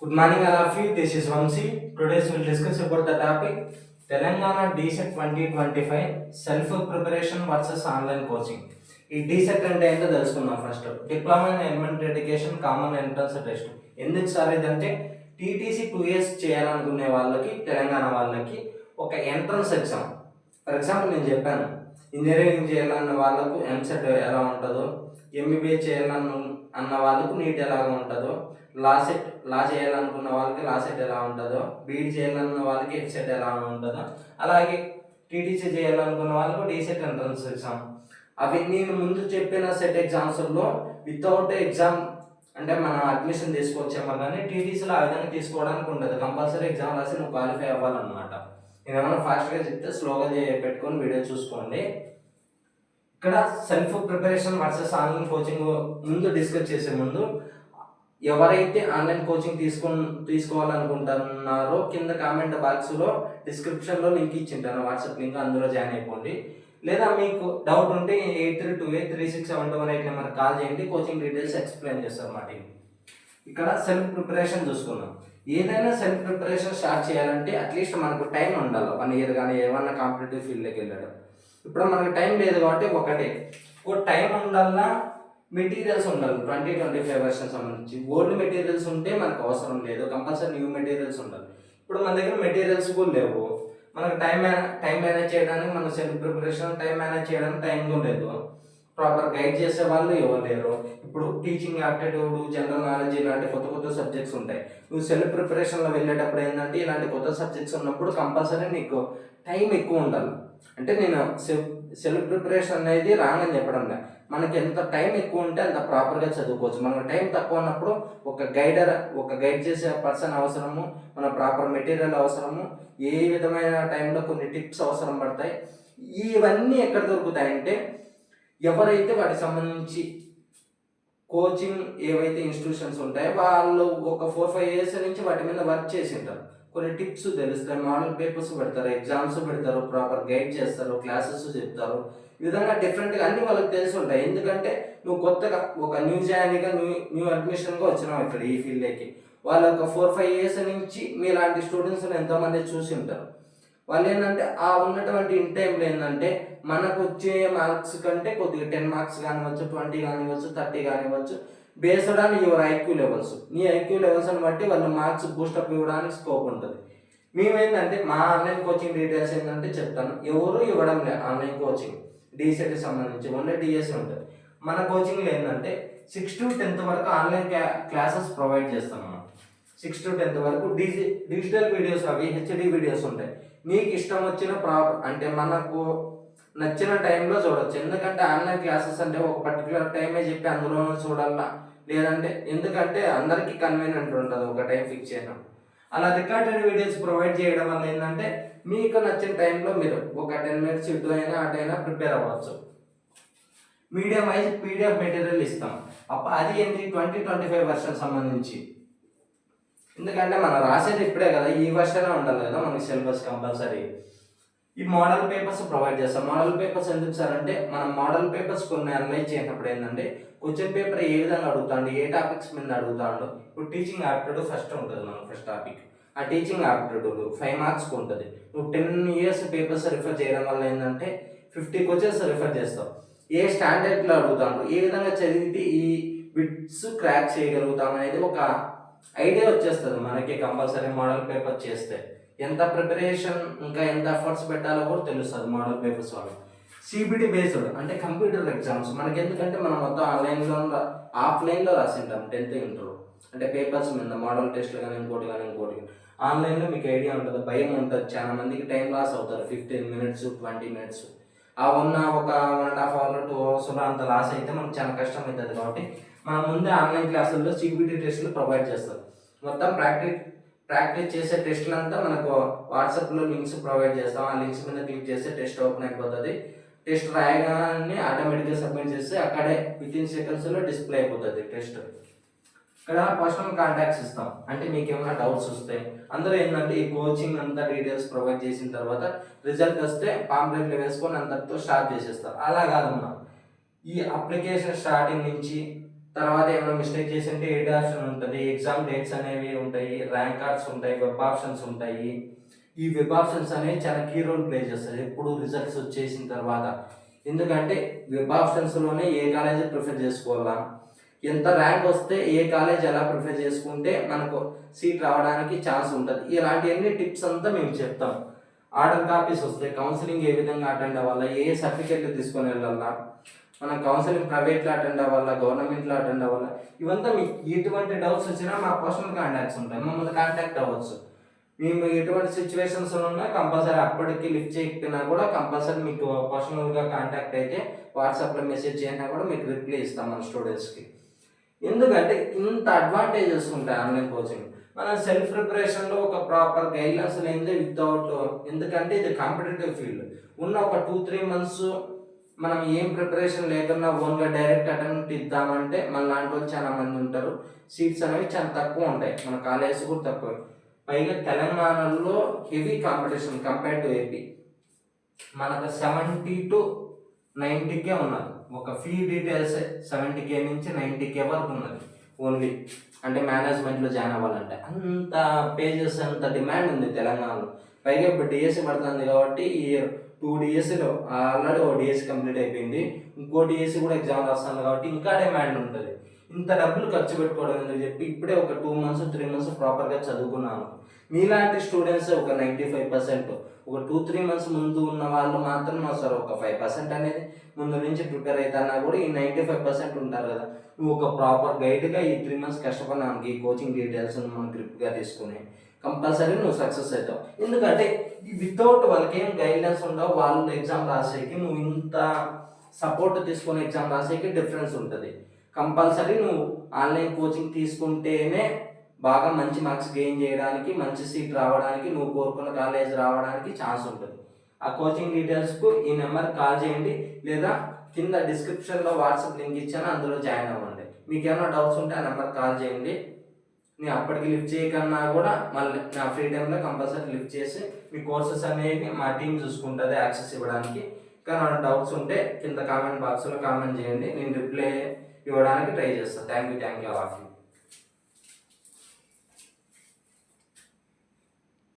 Good morning, all of you. This is Vamsi. Today we'll discuss about the topic Telangana DSET 2025 Self Preparation versus Online Coaching. ఈ DSET అంటే ఏంటో తెలుసుకుందాం. First diploma in elementary education common entrance test. ఎందుకు sir ఇదంటే TTC 2 years చేయాలనుకునే వాళ్ళకి తెలంగాణ వాళ్ళకి ఒక ఎంట్రన్స్ ఎగ్జామ్. ఫర్ ఎగ్జాంపుల్ నేను చెప్పాను ఇంజనీరింగ్ చేయాలన్న వాళ్ళకు ఎంసెట్ ఎలా ఉంటుందో, ఎంబీబీఏ చేయాలన్న వాళ్ళకు నీట్ ఎలాగ ఉంటుందో, లా చేయాలనుకున్న వాళ్ళకి లా సెట్ ఎలా ఉంటుందో, బీఈడి చేయాలన్న వాళ్ళకి ఎఫ్సెట్ ఎలా ఉంటుందో, అలాగే టీటీసీ చేయాలనుకున్న వాళ్ళకు డీసెట్ ఎంట్రన్స్ ఎగ్జామ్. అవి నేను ముందు చెప్పిన సెట్ ఎగ్జామ్స్లో వితౌట్ ఎగ్జామ్ అంటే మనం అడ్మిషన్ తీసుకొచ్చామో కానీ టీటీసీలో ఆ విధంగా తీసుకోవడానికి ఉండదు. కంపల్సరీ ఎగ్జామ్ రాసి నువ్వు క్వాలిఫై అవ్వాలన్నమాట. నేను ఏమైనా ఫాస్ట్గా చెప్తే స్లోగా పెట్టుకొని వీడియో చూసుకోండి. ఇక్కడ self preparation versus online coaching ముందు డిస్కస్ చేసే ముందు ఎవరైతే ఆన్లైన్ కోచింగ్ తీసుకోవాలనుకుంటున్నారో కింద కామెంట్ బాక్స్లో డిస్క్రిప్షన్లో లింక్ ఇచ్చింటాను, వాట్సాప్ లింక్, అందులో జాయిన్ అయిపోండి. లేదా మీకు డౌట్ ఉంటే 8328367218 నెంబర్కి కాల్ చేయండి, కోచింగ్ డీటెయిల్స్ ఎక్స్ప్లెయిన్ చేస్తారు మా టీం. ఇక్కడ సెల్ఫ్ ప్రిపరేషన్ చూసుకుందాం. ఏదైనా సెల్ఫ్ ప్రిపరేషన్ స్టార్ట్ చేయాలంటే అట్లీస్ట్ మనకు టైం ఉండాలి. 1 ఇయర్ కానీ ఏమన్నా కాంపిటేటివ్ ఫీల్డ్లోకి వెళ్ళడం. ఇప్పుడు మనకు టైం లేదు కాబట్టి ఒకటే టైం ఉండాలన్నా మెటీరియల్స్ ఉండాలి. 2025 వర్షన్ సంబంధించి ఓల్డ్ మెటీరియల్స్ ఉంటే మనకు అవసరం లేదు, కంపల్సరీ న్యూ మెటీరియల్స్ ఉండాలి. ఇప్పుడు మన దగ్గర మెటీరియల్స్ కూడా లేవు, మనకు టైం మేనేజ్ చేయడానికి, మన సెల్ఫ్ ప్రిపరేషన్ టైం మేనేజ్ చేయడానికి టైం కూడా లేదు, ప్రాపర్ గైడ్ చేసే వాళ్ళు ఎవరు లేరు. ఇప్పుడు టీచింగ్ యాప్టిట్యూడ్, జనరల్ నాలెడ్జ్ ఇలాంటి కొత్త సబ్జెక్ట్స్ ఉంటాయి. నువ్వు సెల్ఫ్ ప్రిపరేషన్లో వెళ్ళేటప్పుడు ఏంటంటే ఇలాంటి కొత్త సబ్జెక్ట్స్ ఉన్నప్పుడు కంపల్సరీ నీకు టైం ఎక్కువ ఉండాలి. అంటే నేను సెల్ఫ్ ప్రిపరేషన్ అనేది రాంగ్ అని చెప్పడం లేదు, మనకి ఎంత టైం ఎక్కువ ఉంటే అంత ప్రాపర్గా చదువుకోవచ్చు. మనకు టైం తక్కువ ఉన్నప్పుడు ఒక గైడ్ చేసే పర్సన్ అవసరము, మన ప్రాపర్ మెటీరియల్ అవసరము, ఏ విధమైన టైంలో కొన్ని టిప్స్ అవసరం పడతాయి. ఇవన్నీ ఎక్కడ దొరుకుతాయంటే ఎవరైతే వాటికి సంబంధించి కోచింగ్ ఏవైతే ఇన్స్టిట్యూషన్స్ ఉంటాయో వాళ్ళు ఒక 4-5 ఇయర్స్ నుంచి వాటి మీద వర్క్ చేసి ఉంటారు. కొన్ని టిప్స్ తెలుస్తాయి, మోడల్ పేపర్స్ పెడతారు, ఎగ్జామ్స్ పెడతారు, ప్రాపర్ గైడ్ చేస్తారు, క్లాసెస్ చెప్తారు. ఈ విధంగా డిఫరెంట్గా అన్నీ వాళ్ళకి తెలిసి ఉంటాయి. ఎందుకంటే నువ్వు కొత్తగా ఒక న్యూ జాయిన్గా న్యూ అడ్మిషన్గా వచ్చినావు ఇక్కడ ఈ ఫీల్డ్కి. వాళ్ళు ఒక 4-5 ఇయర్స్ నుంచి మీలాంటి స్టూడెంట్స్ని ఎంతోమంది చూసి ఉంటారు. వాళ్ళు ఏంటంటే ఆ ఉన్నటువంటి ఇన్ టైంలో ఏంటంటే మనకు వచ్చే మార్క్స్ కంటే కొద్దిగా 10 మార్క్స్ కానివచ్చు, 20 కానివచ్చు, 30 కానివచ్చు, based on your IQ levels. నీ ఐక్యూ లెవెల్స్ని బట్టి వాళ్ళ మార్క్స్ బూస్టప్ ఇవ్వడానికి స్కోప్ ఉంటుంది. మేమేంటంటే మా ఆన్లైన్ కోచింగ్ డీటెయిల్స్ ఏంటంటే చెప్తాను. ఎవరు ఇవ్వడం లేదు ఆన్లైన్ కోచింగ్ డీసెట్కి సంబంధించి, ఓన్లీ డిఎస్సి ఉంటుంది. మన కోచింగ్లో ఏంటంటే 6 to 10th వరకు ఆన్లైన్ క్లాసెస్ ప్రొవైడ్ చేస్తాం మనం. 6 to 10th వరకు డిజిటల్ వీడియోస్, అవి హెచ్డి వీడియోస్ ఉంటాయి. నీకు ఇష్టం వచ్చిన అంటే మనకు నచ్చిన టైంలో చూడవచ్చు. ఎందుకంటే ఆన్లైన్ క్లాసెస్ అంటే ఒక పర్టికులర్ టైమే చెప్పి అందులో చూడాలా, లేదంటే ఎందుకంటే అందరికీ కన్వీనియంట్ ఉంటుంది ఒక టైం ఫిక్స్ చేయడం. అలా రికార్డెడ్ వీడియోస్ ప్రొవైడ్ చేయడం వల్ల ఏంటంటే మీకు నచ్చిన టైంలో మీరు ఒక 10 minutes ఇటు అయినా అటైనా ప్రిపేర్ అవ్వచ్చు. మీడియం వైజ్ పీడిఎఫ్ మెటీరియల్ ఇస్తాం. అది ఏంటి 2025 వర్షన్ సంబంధించి. ఎందుకంటే మనం రాసేది ఇప్పుడే కదా, ఈ వర్షనే ఉండాలి కదా మనకి సిలబస్ కంపల్సరీ. ఈ మోడల్ పేపర్స్ ప్రొవైడ్ చేస్తాం. మోడల్ పేపర్స్ ఎందుకు సార్ అంటే మనం మోడల్ పేపర్స్ కొన్ని అనలైజ్ చేసినప్పుడు ఏంటంటే క్వశ్చన్ పేపర్ ఏ విధంగా అడుగుతాడు, ఏ టాపిక్స్ మీద అడుగుతాడు. ఇప్పుడు టీచింగ్ యాప్టిట్యూడ్ ఫస్ట్ ఉంటుంది మనకు, ఫస్ట్ టాపిక్. ఆ టీచింగ్ యాప్టిట్యూడ్ 5 మార్క్స్కి ఉంటుంది. నువ్వు 10 years పేపర్స్ రిఫర్ చేయడం వల్ల ఏంటంటే 50 క్వశ్చన్స్ రిఫర్ చేస్తావు. ఏ స్టాండర్డ్లో అడుగుతాడు, ఏ విధంగా చదివితే ఈ బిట్స్ క్రాక్ చేయగలుగుతాం అనేది ఒక ఐడియా వచ్చేస్తుంది మనకి కంపల్సరీ మోడల్ పేపర్ చేస్తే. ఎంత ప్రిపరేషన్ ఇంకా ఎంత ఎఫర్ట్స్ పెట్టాలో కూడా తెలుస్తుంది మోడల్ పేపర్స్ వల్ల. సిబిటి బేస్డ్ అంటే కంప్యూటర్ ఎగ్జామ్స్ మనకి, ఎందుకంటే మనం మొత్తం ఆఫ్లైన్లో రాసింటాం 10th ఇంటర్ అంటే పేపర్స్ మీద మోడల్ టెస్ట్లు కానీ ఇంకోటి. ఆన్లైన్లో మీకు ఐడియా ఉంటుంది, భయం ఉంటుంది, చాలా మందికి టైం లాస్ అవుతారు. 15 minutes 20 minutes ఆ ఉన్న ఒక 1.5 hour 2 hours అంత లాస్ అయితే మనకు చాలా కష్టం అవుతుంది. కాబట్టి మనం ముందే ఆన్లైన్ క్లాసుల్లో సిబిటి టెస్టులు ప్రొవైడ్ చేస్తాం. మొత్తం ప్రాక్టీస్ చేసే టెస్టులు అంతా మనకు వాట్సాప్లో లింక్స్ ప్రొవైడ్ చేస్తాం. ఆ లింక్స్ మీద క్లిక్ చేస్తే టెస్ట్ ఓపెన్ అయిపోతుంది. టెస్ట్ రాయగానే ఆటోమేటిక్గా సబ్మిట్ చేస్తే అక్కడే within secondsలో డిస్ప్లే అయిపోతుంది టెస్ట్. ఇక్కడ పర్సనల్ కాంటాక్ట్స్ ఇస్తాం. అంటే మీకు ఏమైనా డౌట్స్ వస్తాయి, అందరూ ఏంటంటే ఈ కోచింగ్ అంతా డీటెయిల్స్ ప్రొవైడ్ చేసిన తర్వాత రిజల్ట్ వస్తే పాంప్లెట్లు వేసుకొని అంతటితో స్టార్ట్ చేసేస్తారు. అలా కాదమ్మా, ఈ అప్లికేషన్ స్టార్టింగ్ నుంచి తర్వాత ఏమైనా మిస్టేక్ చేసింటే ఎయిట్ ఆప్షన్ ఉంటుంది, ఎగ్జామ్ డేట్స్ అనేవి ఉంటాయి, ర్యాంక్ కార్డ్స్ ఉంటాయి, వెబ్ ఆప్షన్స్ ఉంటాయి. ఈ వెబ్ ఆప్షన్స్ అనేవి చాలా కీ రోల్ ప్లే చేస్తాయి ఎప్పుడు రిజల్ట్స్ వచ్చేసిన తర్వాత. ఎందుకంటే వెబ్ ఆప్షన్స్లోనే ఏ కాలేజీ ప్రిఫర్ చేసుకోవాలా, ఎంత ర్యాంక్ వస్తే ఏ కాలేజ్ ఎలా ప్రిఫర్ చేసుకుంటే మనకు సీట్ రావడానికి ఛాన్స్ ఉంటుంది, ఇలాంటివన్నీ టిప్స్ అంతా మేము చెప్తాం. ఆర్డర్ కాపీస్ వస్తాయి, కౌన్సిలింగ్ ఏ విధంగా అటెండ్ అవ్వాలా, ఏ సర్టిఫికెట్లు తీసుకొని వెళ్ళాలా, మనం కౌన్సిలింగ్ ప్రైవేట్లో అటెండ్ అవ్వాలా, గవర్నమెంట్లో అటెండ్ అవ్వాలా, ఇవంతా మీకు ఎటువంటి డౌట్స్ వచ్చినా మా పర్సనల్ కాంటాక్ట్స్ ఉంటాయి, మమ్మల్ని కాంటాక్ట్ అవ్వచ్చు. మేము ఎటువంటి సిచ్యువేషన్స్ ఉన్నా కంపల్సరీ అప్పటికి లిఫ్ట్ చేయకపోయినా కూడా కంపల్సరీ మీకు పర్సనల్గా కాంటాక్ట్ అయితే వాట్సాప్లో మెసేజ్ చేసినా కూడా మీకు రిప్లై ఇస్తాం మన స్టూడెంట్స్కి. ఎందుకంటే ఇంత అడ్వాంటేజెస్ ఉంటాయి ఆన్లైన్ కోచింగ్. మన సెల్ఫ్ ప్రిపరేషన్లో ఒక ప్రాపర్ గైడ్లైన్స్ లేనిదే వితౌట్, ఎందుకంటే ఇది కాంపిటేటివ్ ఫీల్డ్. ఉన్న ఒక 2-3 months మనం ఏం ప్రిపరేషన్ లేకుండా ఓన్గా డైరెక్ట్ అటెంప్ట్ ఇద్దామంటే మన లాంటి వాళ్ళు చాలా మంది ఉంటారు, సీట్స్ అనేవి చాలా తక్కువ ఉంటాయి, మన కాలేజెస్ కూడా తక్కువ. పైగా తెలంగాణలో heavy competition compare to AP. మనకు 70 to 90K ఉన్నది, ఒక ఫీ డీటెయిల్స్ 70K నుంచి 90K వరకు ఉన్నది ఓన్లీ. అంటే మేనేజ్మెంట్లో జాయిన్ అవ్వాలంటే అంత పేజెస్, అంత డిమాండ్ ఉంది తెలంగాణలో. పైగా ఇప్పుడు డిఎస్సి పడుతుంది కాబట్టి ఈ 2 DSCలో ఆల్రెడీ ఒక డిఎస్సి కంప్లీట్ అయిపోయింది, ఇంకో డిఎస్సి కూడా ఎగ్జామ్ రాస్తుంది కాబట్టి ఇంకా డిమాండ్ ఉంటుంది. ఇంత డబ్బులు ఖర్చు పెట్టుకోవడం ఎందుకు చెప్పి ఇప్పుడే ఒక 2 months 3 months ప్రాపర్గా చదువుకున్నాను. మీలాంటి స్టూడెంట్స్ ఒక 95%, ఒక 2-3 months ముందు ఉన్న వాళ్ళు మాత్రం సార్ ఒక 5% అనేది ముందు నుంచి ప్రిపేర్ అవుతున్నా కూడా ఈ 95% ఉంటారు కదా. నువ్వు ఒక ప్రాపర్ గైడ్గా ఈ 3 months కష్టపడినానికి ఈ కోచింగ్ డీటెయిల్స్ మనం గ్రిప్గా తీసుకుని కంపల్సరీ నువ్వు సక్సెస్ అవుతావు. ఎందుకంటే వితౌట్ వాళ్ళకి ఏం గైడ్లైన్స్ ఉండవు, వాళ్ళు ఎగ్జామ్ రాసేకి నువ్వు ఇంత సపోర్ట్ తీసుకొని ఎగ్జామ్ రాసేకి డిఫరెన్స్ ఉంటుంది. కంపల్సరీ నువ్వు ఆన్లైన్ కోచింగ్ తీసుకుంటేనే బాగా మంచి మార్క్స్ గెయిన్ చేయడానికి, మంచి సీట్ రావడానికి, నువ్వు కోరుకున్న కాలేజ్ రావడానికి ఛాన్స్ ఉంటుంది. ఆ కోచింగ్ డీటెయిల్స్కు ఈ నెంబర్కి కాల్ చేయండి, లేదా కింద డిస్క్రిప్షన్లో వాట్సాప్ లింక్ ఇచ్చాను, అందులో జాయిన్ అవ్వండి. మీకు ఏమైనా డౌట్స్ ఉంటే ఆ నెంబర్కి కాల్ చేయండి. నేను అప్పటికి లిఫ్ట్ చేయకన్నా కూడా మళ్ళీ నా ఫ్రీ టైంలో కంపల్సరీ లిఫ్ట్ చేసి మీ కోర్సెస్ అనేవి మా టీం చూసుకుంటుంది యాక్సెస్ ఇవ్వడానికి. ఇంకా నా డౌట్స్ ఉంటే కింద కామెంట్ బాక్స్లో కామెంట్ చేయండి, నేను రిప్లై ఇవ్వడానికి ట్రై చేస్తాను. Thank you all of you.